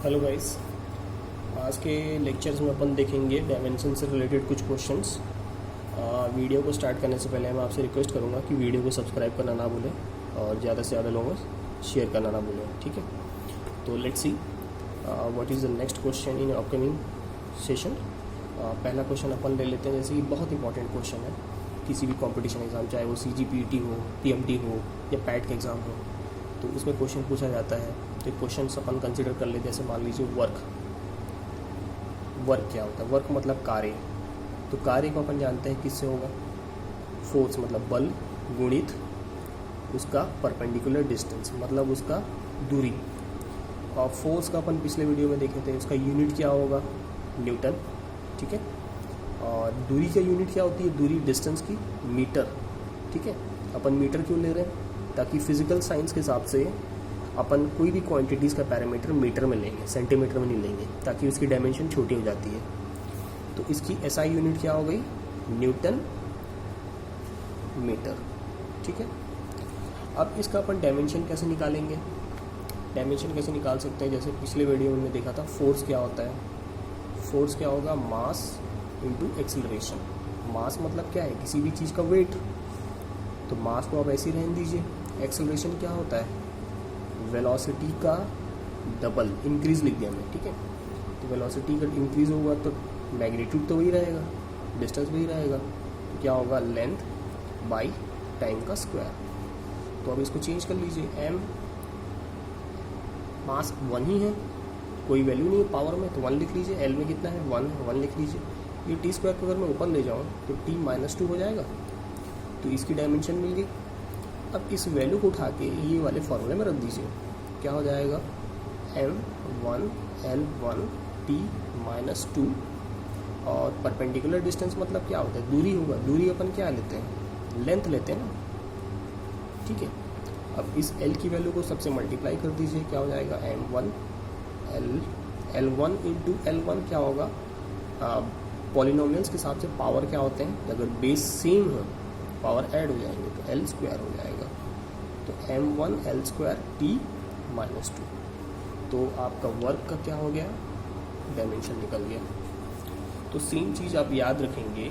Hello guys, आज के lectures में अपन देखेंगे डायमेंशन से रिलेटेड कुछ क्वेश्चंस। वीडियो को स्टार्ट करने से पहले मैं आपसे रिक्वेस्ट करूंगा कि वीडियो को सब्सक्राइब करना ना भूलें और ज़्यादा से ज़्यादा लोगों को शेयर करना ना भूलें। ठीक है, तो let's see what is the next question in upcoming session. पहला क्वेश्चन अपन ले लेते हैं, जैसे कि बहुत इंपॉर्टेंट क्वेश्चन है किसी भी कॉम्पिटिशन एग्ज़ाम, चाहे वो CGPT हो, PMT हो या पैट का एग्ज़ाम हो, तो उसमें क्वेश्चन पूछा जाता है। तो क्वेश्चन अपन कंसिडर कर लेते हैं, जैसे मान लीजिए वर्क क्या होता है। वर्क मतलब कार्य। तो कार्य को अपन जानते हैं किससे होगा, फोर्स मतलब बल गुणित उसका परपेंडिकुलर डिस्टेंस मतलब उसका दूरी। और फोर्स का अपन पिछले वीडियो में देखे थे, उसका यूनिट क्या होगा, न्यूटन। ठीक है, और दूरी का यूनिट क्या होती है, दूरी डिस्टेंस की मीटर। ठीक है, अपन मीटर क्यों ले रहे हैं, ताकि फिजिकल साइंस के हिसाब से अपन कोई भी क्वांटिटीज़ का पैरामीटर मीटर में लेंगे, सेंटीमीटर में नहीं लेंगे, ताकि उसकी डायमेंशन छोटी हो जाती है। तो इसकी SI यूनिट क्या हो गई, न्यूटन मीटर। ठीक है, अब इसका अपन डायमेंशन कैसे निकालेंगे, डायमेंशन कैसे निकाल सकते हैं। जैसे पिछले वीडियो में देखा था, फोर्स क्या होता है, फोर्स क्या होगा, मास इंटू एक्सीलरेशन। मास मतलब क्या है, किसी भी चीज़ का वेट, तो मास को आप ऐसे ही रहने दीजिए। एक्सेलरेशन क्या होता है, वेलोसिटी का डबल, इंक्रीज लिख दिया मैं। ठीक है, तो वेलोसिटी का इंक्रीज होगा तो मैग्नीट्यूड तो वही रहेगा, डिस्टेंस वही रहेगा, तो क्या होगा, लेंथ बाई टाइम का स्क्वायर। तो अब इसको चेंज कर लीजिए, m मास 1 ही है, कोई वैल्यू नहीं है पावर में, तो 1 लिख लीजिए। l में कितना है, 1 लिख लीजिए। ये टी स्क्वायर को अगर मैं ऊपर ले जाऊँ तो t-2 हो जाएगा, तो इसकी डायमेंशन मिल गई। अब इस वैल्यू को उठा के ये वाले फॉर्मूले में रख दीजिए, क्या हो जाएगा, m1l1 t-2। और परपेंडिकुलर डिस्टेंस मतलब क्या होता है, दूरी होगा। दूरी अपन क्या लेते हैं, लेंथ लेते हैं ना। ठीक है, अब इस l की वैल्यू को सबसे मल्टीप्लाई कर दीजिए, क्या हो जाएगा, l1 इंटू l1 क्या होगा, पॉलिनोमियल्स के हिसाब से पावर क्या होते हैं, अगर बेस सेम हो पावर ऐड हो जाएंगे तो l स्क्वायर हो जाएगा। तो m1l2 t-2। तो आपका वर्क का क्या हो गया, डायमेंशन निकल गया। तो सेम चीज़ आप याद रखेंगे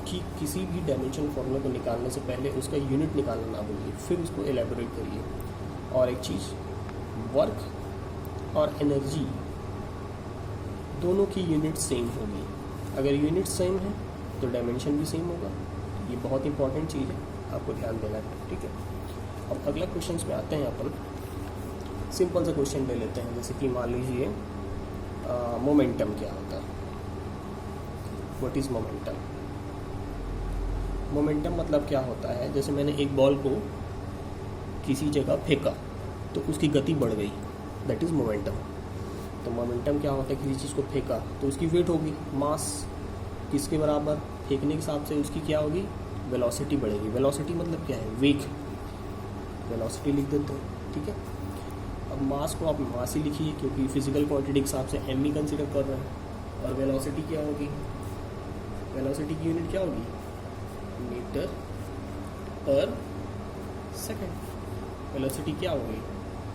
कि किसी भी डायमेंशन फॉर्मूले को निकालने से पहले उसका यूनिट निकालना ना भूलिए, फिर उसको एलेबोरेट करिए। और एक चीज़, वर्क और एनर्जी दोनों की यूनिट सेम होगी। अगर यूनिट सेम है तो डायमेंशन भी सेम होगा। ये बहुत इंपॉर्टेंट चीज़ है, आपको ध्यान देना है। ठीक है, अब अगला क्वेश्चन में आते हैं। अपन सिंपल सा क्वेश्चन ले लेते हैं, जैसे कि मान लीजिए मोमेंटम क्या होता है, व्हाट इज़ मोमेंटम। मोमेंटम मतलब क्या होता है, जैसे मैंने एक बॉल को किसी जगह फेंका तो उसकी गति बढ़ गई, दैट इज़ मोमेंटम। तो मोमेंटम क्या होता है, किसी चीज़ को फेंका तो उसकी वेट होगी, मास किसके बराबर, फेंकने के हिसाब से उसकी क्या होगी, वेलोसिटी बढ़ेगी। वेलोसिटी मतलब क्या है, वेग, वेलोसिटी लिख देते हैं। ठीक है, अब मास को आप मास ही लिखिए, क्योंकि फिजिकल क्वांटिटी के हिसाब से m ही कंसिडर कर रहे हैं। और वेलोसिटी क्या होगी, वेलोसिटी की यूनिट क्या होगी, मीटर पर सेकंड। वेलोसिटी क्या होगी,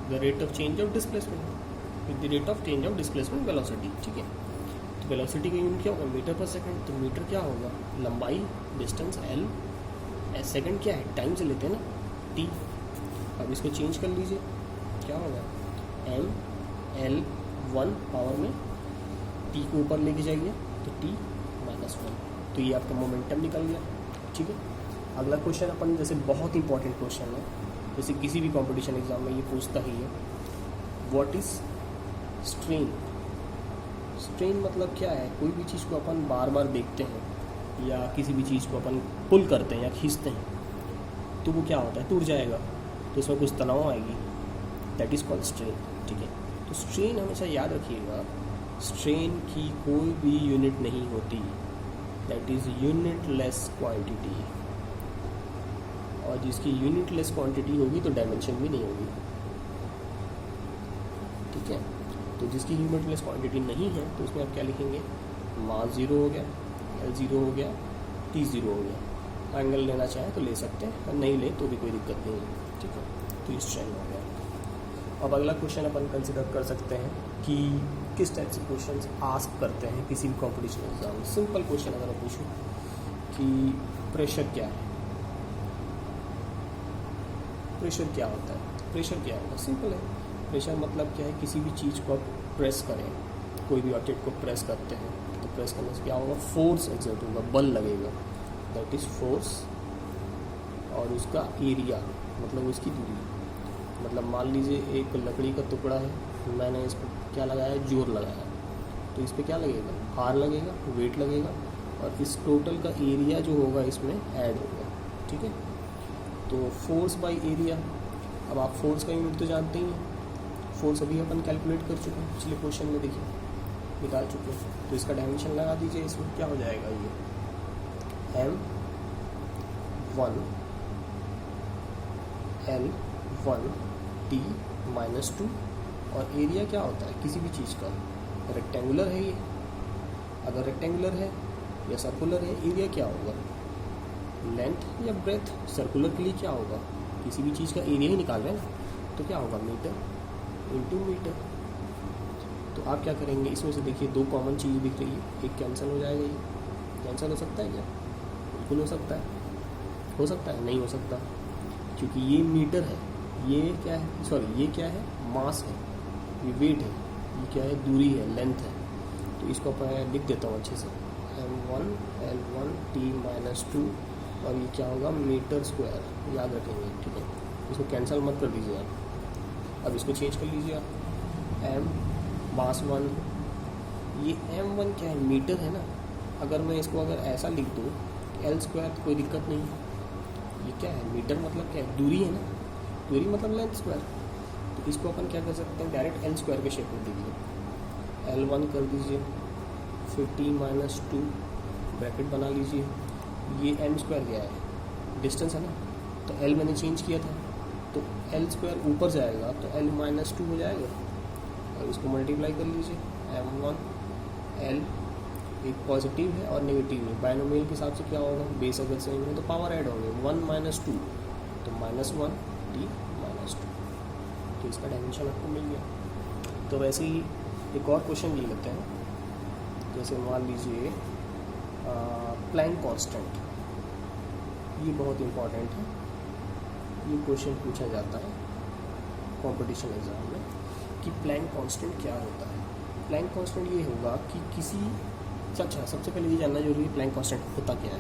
the rate of change of displacement, with the rate of change of displacement velocity. ठीक है, तो वेलोसिटी का यूनिट क्या होगा, मीटर पर सेकंड। तो मीटर क्या होगा, लंबाई, डिस्टेंस l, सेकंड क्या है, टाइम से लेते हैं ना, t। अब इसको चेंज कर लीजिए, क्या होगा, m/l1 पावर में t को ऊपर लेके जाइए तो t-1। तो ये आपका मोमेंटम निकल गया। ठीक है, अगला क्वेश्चन अपन, जैसे बहुत इंपॉर्टेंट क्वेश्चन है, जैसे किसी भी कंपटीशन एग्जाम में ये पूछता ही है, व्हाट इज स्ट्रेन। स्ट्रेन मतलब क्या है, कोई भी चीज़ को अपन बार बार देखते हैं या किसी भी चीज़ को अपन पुल करते हैं या खींचते हैं तो वो क्या होता है, टूट जाएगा, तो उसमें कुछ तनाव आएगी, दैट इज़ कॉल्ड स्ट्रेन। ठीक है, तो स्ट्रेन हमेशा याद रखिएगा, स्ट्रेन की कोई भी यूनिट नहीं होती, दैट इज़ यूनिटलेस क्वांटिटी। और जिसकी यूनिटलेस क्वांटिटी होगी तो डायमेंशन भी नहीं होगी। ठीक है, तो जिसकी यूनिटलेस क्वांटिटी नहीं है तो उसमें आप क्या लिखेंगे, मास 0 हो गया, l0 हो गया, t0 हो गया। एंगल लेना चाहें तो ले सकते हैं, और नहीं ले तो भी कोई दिक्कत नहीं है। ठीक है, तो ये स्ट्रेन हो गया। अब अगला क्वेश्चन अपन कंसिडर कर सकते हैं कि किस टाइप से क्वेश्चन आस्क करते हैं किसी भी कॉम्पिटिशन एग्जाम में। सिंपल क्वेश्चन अगर मैं पूछूँ कि प्रेशर क्या है, प्रेशर क्या होता है, प्रेशर क्या होगा, सिंपल है। प्रेशर मतलब क्या है, किसी भी चीज़ को आप प्रेस करें, कोई भी ऑब्जेक्ट को प्रेस करते हैं तो प्रेस करने से क्या होगा, फोर्स एक्सर्ट होगा, बल लगेगा, दैट इज़ फोर्स। और उसका एरिया मतलब उसकी दूरी, मतलब मान लीजिए एक लकड़ी का टुकड़ा है, मैंने इस पर क्या लगाया, जोर लगाया, तो इस पर क्या लगेगा, भार लगेगा, वेट लगेगा, और इस टोटल का एरिया जो होगा इसमें ऐड होगा, ठीक है। तो फोर्स बाय एरिया। अब आप फोर्स का यूनिट तो जानते ही हैं, फोर्स अभी अपन कैलकुलेट कर चुके हैं, पिछले क्वेश्चन में देखिए निकाल चुके हैं। तो इसका डायमेंशन लगा दीजिए, इसमें क्या हो जाएगा, ये M1 L1 T -2। और एरिया क्या होता है किसी भी चीज़ का, रेक्टेंगुलर है ये, अगर रेक्टेंगुलर है या सर्कुलर है, एरिया क्या होगा, लेंथ या ब्रेथ। सर्कुलर के लिए क्या होगा, किसी भी चीज़ का एरिया ही निकाल रहे हैं ना, तो क्या होगा, मीटर इंटू मीटर। तो आप क्या करेंगे, इसमें से देखिए दो कॉमन चीज़ दिख रही है, एक कैंसिल हो जाएगा, ये कैंसिल हो सकता है क्या, बिल्कुल हो सकता है, हो सकता है, नहीं हो सकता, क्योंकि ये मीटर है, ये क्या है, सॉरी ये क्या है, मास है, ये वेट है, ये क्या है, दूरी है, लेंथ है। तो इसको मैं लिख देता हूँ अच्छे से, M1 L1 T -2, और ये क्या होगा, मीटर स्क्वायर, याद रखेंगे, ठीक है। इसको कैंसिल मत कर दीजिए आप। अब इसको चेंज कर लीजिए आप, M मास 1, ये M1 क्या है, मीटर है ना, अगर मैं इसको अगर ऐसा लिख दूँ L स्क्वायर तो कोई दिक्कत नहीं है। ये क्या है, मीटर मतलब क्या है, दूरी है ना, दूरी मतलब लेंथ स्क्वायर। तो इसको अपन क्या कर सकते हैं, डायरेक्ट L स्क्वायर के शेप में दीजिए, L1 कर दीजिए, फिर T -2 ब्रैकेट बना लीजिए, ये M स्क्वायर क्या है, डिस्टेंस है ना, तो L मैंने चेंज किया था, तो L स्क्वायर ऊपर जाएगा तो L -2 हो जाएगा, और इसको मल्टीप्लाई कर लीजिए, M1 L, एक पॉजिटिव है और नेगेटिव है, बाइनोमियल के हिसाब से क्या होगा, बेस अगर सेम है तो पावर ऐड होंगे, 1 -2 तो -1 T -2। तो इसका डायमेंशन आपको मिल गया। तो वैसे ही एक और क्वेश्चन ले लेते हैं, जैसे मान लीजिए प्लैंक कांस्टेंट, ये बहुत इम्पॉर्टेंट है, ये क्वेश्चन पूछा जाता है कंपटीशन एग्जाम में कि प्लैंक कांस्टेंट क्या होता है। प्लैंक कांस्टेंट ये होगा कि किसी, अच्छा सबसे पहले ये जानना जरूरी है प्लैंक कांस्टेंट होता क्या है।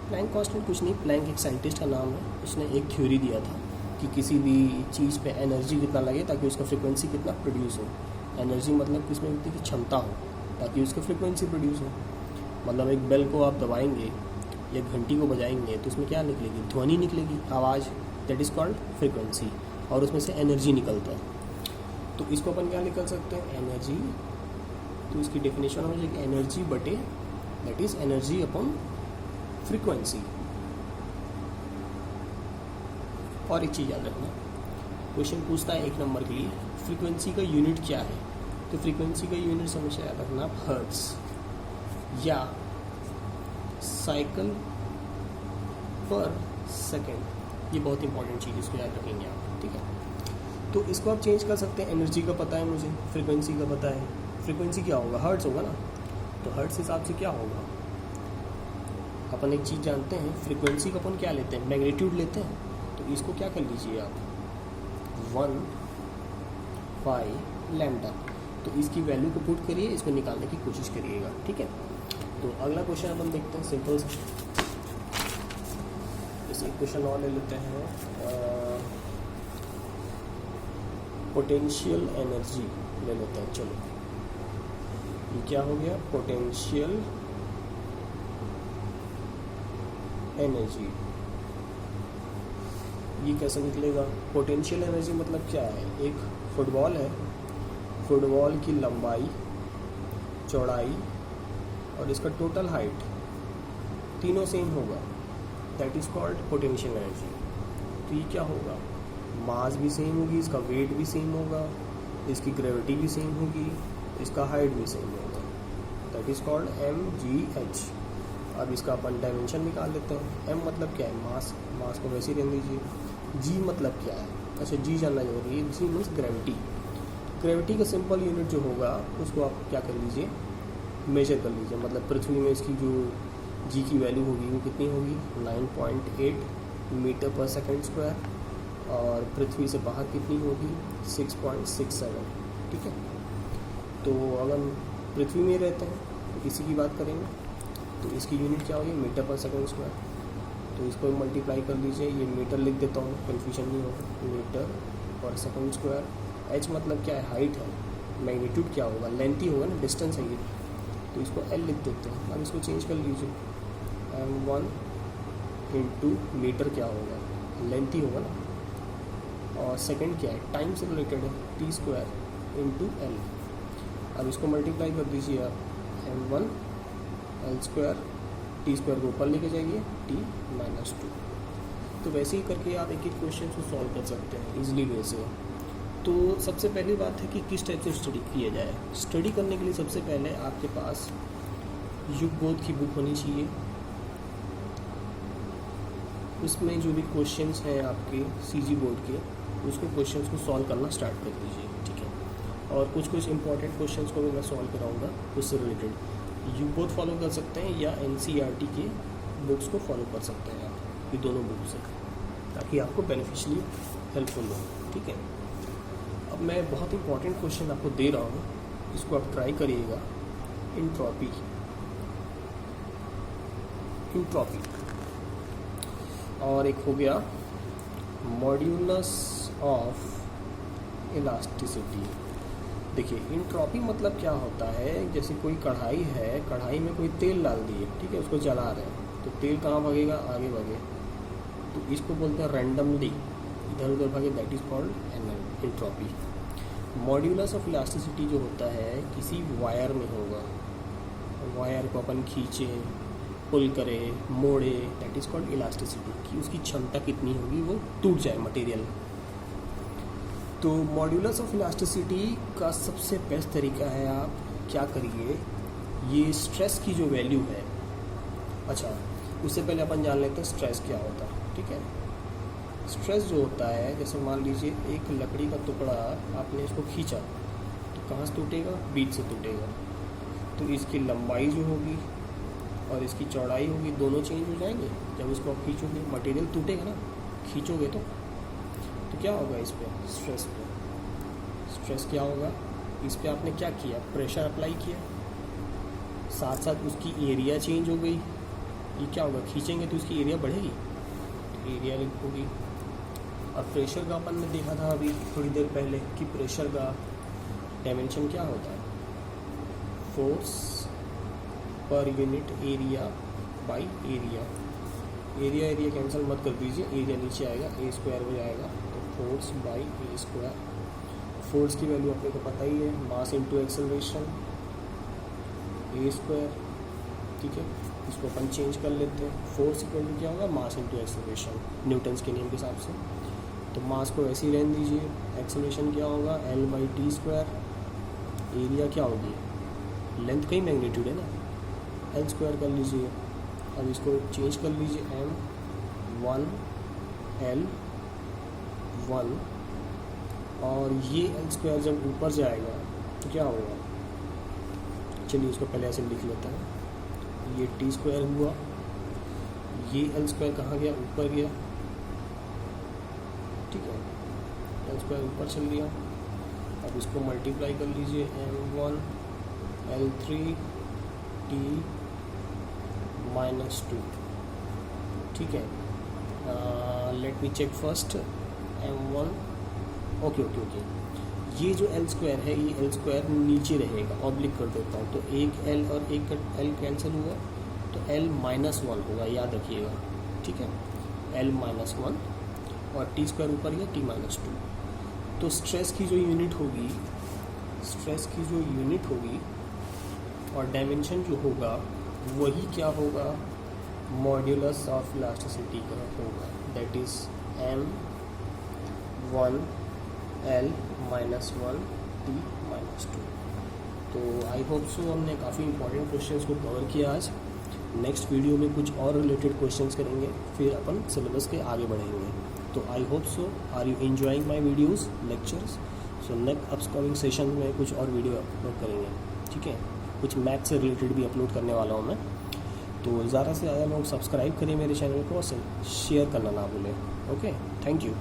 प्लैंक कांस्टेंट कुछ नहीं, प्लैंक एक साइंटिस्ट का नाम है, उसने एक थ्योरी दिया था कि किसी भी चीज़ पे एनर्जी कितना लगे ताकि उसका फ्रिक्वेंसी कितना प्रोड्यूस हो। एनर्जी मतलब किसमें होती है कि क्षमता हो ताकि उसका फ्रिक्वेंसी प्रोड्यूस हो। मतलब एक बेल को आप दबाएंगे या घंटी को बजाएंगे तो उसमें क्या निकलेगी, ध्वनि निकलेगी, आवाज़, दैट इज़ कॉल्ड फ्रिक्वेंसी, और उसमें से एनर्जी निकलता है। तो इसको अपन क्या निकल सकते हैं, एनर्जी, तो इसकी डेफिनेशन हो जाएगी एनर्जी बटे, that is energy upon frequency. और एक चीज़ याद रखना, क्वेश्चन पूछता है 1 नंबर के लिए फ्रीक्वेंसी का यूनिट क्या है, तो फ्रीक्वेंसी का यूनिट हमेशा याद रखना हर्ट्स या साइकिल पर सेकेंड, ये बहुत इंपॉर्टेंट चीज़, इसको याद रखेंगे आप, ठीक है। तो इसको आप चेंज कर सकते हैं, एनर्जी का पता है मुझे, फ्रीक्वेंसी का पता है, फ्रीक्वेंसी क्या होगा, हर्ट्स होगा ना, तो हर्ट्स हिसाब से क्या होगा, अपन एक चीज़ जानते हैं, फ्रीक्वेंसी का अपन क्या लेते हैं, मैग्नीट्यूड लेते हैं, तो इसको क्या कर लीजिए आप 1/λ, तो इसकी वैल्यू को पुट करिए, इसको निकालने की कोशिश करिएगा, ठीक है। तो अगला क्वेश्चन अपन देखते हैं, सिंपल सा, इसे क्वेश्चन और ले लेते हैं, पोटेंशियल एनर्जी ले लेते हैं। चलो ये क्या हो गया, पोटेंशियल एनर्जी, ये कैसे निकलेगा, पोटेंशियल एनर्जी मतलब क्या है, एक फुटबॉल है, फुटबॉल की लंबाई, चौड़ाई और इसका टोटल हाइट तीनों सेम होगा, that is called potential energy. तो ये क्या होगा, मास भी सेम होगी, इसका वेट भी सेम होगा, इसकी ग्रेविटी भी सेम होगी, इसका हाइट भी सेम होगा, दैट इज़ कॉल्ड mgh। अब इसका अपन डायमेंशन निकाल लेते हैं। m मतलब क्या है, मास, मास को वैसे ही रहने दीजिए। g मतलब क्या है, अच्छा जी जानना जरूरी है। जी मीन्स ग्रेविटी। ग्रेविटी का सिंपल यूनिट जो होगा उसको आप क्या कर लीजिए, मेजर कर लीजिए। मतलब पृथ्वी में इसकी जो जी की वैल्यू होगी वो कितनी होगी, 9.8 मीटर पर सेकेंड स्क्वायर, और पृथ्वी से बाहर कितनी होगी, 6.67। ठीक है, तो अगर हम पृथ्वी में रहते हैं तो इसी की बात करेंगे, तो इसकी यूनिट क्या होगी, मीटर पर सेकेंड स्क्वायर। तो इसको मल्टीप्लाई कर लीजिए, ये मीटर लिख देता हूँ, कन्फ्यूजन नहीं होगा, मीटर पर सेकेंड स्क्वायर। एच मतलब क्या है, हाइट है। मैग्नीट्यूड क्या होगा, लेंथ ही होगा ना, डिस्टेंस है ये, तो इसको एल लिख देते हैं। अब इसको चेंज कर लीजिए, m1 इंटू मीटर क्या होगा, लेंथ ही होगा ना, और सेकंड क्या है, टाइम से रिलेटेड है, टी स्क्वायर इंटू एल। अब इसको मल्टीप्लाई कर दीजिए आप, m1 L square, T square को ऊपर लेके जाइए, t -2। तो वैसे ही करके आप एक एक क्वेश्चन को सॉल्व कर सकते हैं इजीली वे से। तो सबसे पहली बात है कि किस टाइप से स्टडी किया जाए। स्टडी करने के लिए सबसे पहले आपके पास युगबोध की बुक होनी चाहिए। उसमें जो भी क्वेश्चंस हैं आपके सीजी बोर्ड के, उसको क्वेश्चंस को सॉल्व करना स्टार्ट कर दीजिए। ठीक है, और कुछ कुछ इंपॉर्टेंट क्वेश्चंस को भी मैं सॉल्व कराऊंगा उससे रिलेटेड। युगबोध फॉलो कर सकते हैं या एनसीईआरटी के बुक्स को फॉलो कर सकते हैं आप, ये दोनों बुक्स हैं, ताकि आपको बेनिफिशियली हेल्पफुल हो। ठीक है, अब मैं बहुत इंपॉर्टेंट क्वेश्चन आपको दे रहा हूँ, इसको आप ट्राई करिएगा। इंट्रॉपी, और एक हो गया मॉड्यूलस ऑफ इलास्टिसिटी। देखिए इंट्रॉपी मतलब क्या होता है, जैसे कोई कढ़ाई है, कढ़ाई में कोई तेल डाल दिए, ठीक है, उसको जला रहे हैं, तो तेल कहाँ भागेगा, आगे भागे, तो इसको बोलते हैं रैंडमली इधर उधर भागे, that is called entropy. Modulus of elasticity जो होता है किसी वायर में होगा, वायर को अपन खींचे, पुल करे, मोड़े, दैट इज कॉल्ड इलास्टिसिटी, कि उसकी क्षमता कितनी होगी, वो टूट जाए मटेरियल। तो मॉड्यूलस ऑफ इलास्टिसिटी का सबसे बेस्ट तरीका है, आप क्या करिए, ये स्ट्रेस की जो वैल्यू है, अच्छा उससे पहले अपन जान लेते हैं स्ट्रेस क्या होता है। ठीक है, स्ट्रेस जो होता है, जैसे मान लीजिए एक लकड़ी का टुकड़ा आपने इसको खींचा, तो कहाँ से टूटेगा, बीच से टूटेगा, तो इसकी लंबाई जो होगी और इसकी चौड़ाई होगी, दोनों चेंज हो जाएंगे जब इसको आप खींचोगे, मटेरियल टूटेगा ना, खींचोगे तो क्या होगा, इस पर स्ट्रेस पे, स्ट्रेस क्या होगा, इस पर आपने क्या किया, प्रेशर अप्लाई किया, साथ साथ उसकी एरिया चेंज हो गई, ये क्या होगा, खींचेंगे तो उसकी एरिया बढ़ेगी, एरिया होगी। और प्रेशर का अपन ने देखा था अभी थोड़ी देर पहले कि प्रेशर का डायमेंशन क्या होता है, force per unit area by area. Area area cancel मत कर दीजिए, एरिया नीचे आएगा, ए स्क्वायर हो जाएगा, तो force by A square. Force की वैल्यू अपने को पता ही है, मास इनटू एक्सेलरेशन, ए स्क्वायर। ठीक है, इसको अपन चेंज कर लेते हैं, फोर्स इक्वल टू क्या होगा, मास इनटू एक्सेलरेशन, न्यूटन्स के नियम के हिसाब से। तो मास को ऐसे ही रहने दीजिए, एक्सेलरेशन क्या होगा, L by T square, area क्या होगी, लेंथ का ही मैग्नीट्यूड है ना, एल स्क्वायर कर लीजिए। अब इसको चेंज कर लीजिए, m1 L1, और ये एल स्क्वायर जब ऊपर जाएगा तो क्या होगा, चलिए इसको पहले ऐसे लिख लेते हैं, ये टी स्क्वायर हुआ, ये एल स्क्वायर कहाँ गया, ऊपर गया। ठीक है, एल स्क्वायर ऊपर चल गया। अब इसको मल्टीप्लाई कर लीजिए, m1 L3 T -2। ठीक है, let me check first, m1, okay, ये जो एल स्क्वायर है, ये एल स्क्वायर नीचे रहेगा, ऑब्लिक कर देता हूँ, तो एक एल और एक एल कैंसिल हुआ, तो एल -1 होगा, याद रखिएगा। ठीक है, एल -1, और टी स्क्वायर ऊपर गया, टी -2। तो स्ट्रेस की जो यूनिट होगी और डायमेंशन जो होगा वही क्या होगा, मॉड्यूलस ऑफ इलास्टिसिटी का होगा, that is m1 L -1 T -2। तो आई होप सो हमने काफ़ी इंपॉर्टेंट क्वेश्चंस को कवर किया आज। नेक्स्ट वीडियो में कुछ और रिलेटेड क्वेश्चंस करेंगे, फिर अपन सिलेबस के आगे बढ़ेंगे। तो I hope so are you enjoying my videos lectures. So next upcoming session में कुछ और वीडियो अपलोड करेंगे, ठीक है। कुछ मैथ से रिलेटेड भी अपलोड करने वाला हूँ मैं। तो ज़्यादा से ज़्यादा लोग सब्सक्राइब करें मेरे चैनल को और शेयर करना ना भूलें। Okay, thank you.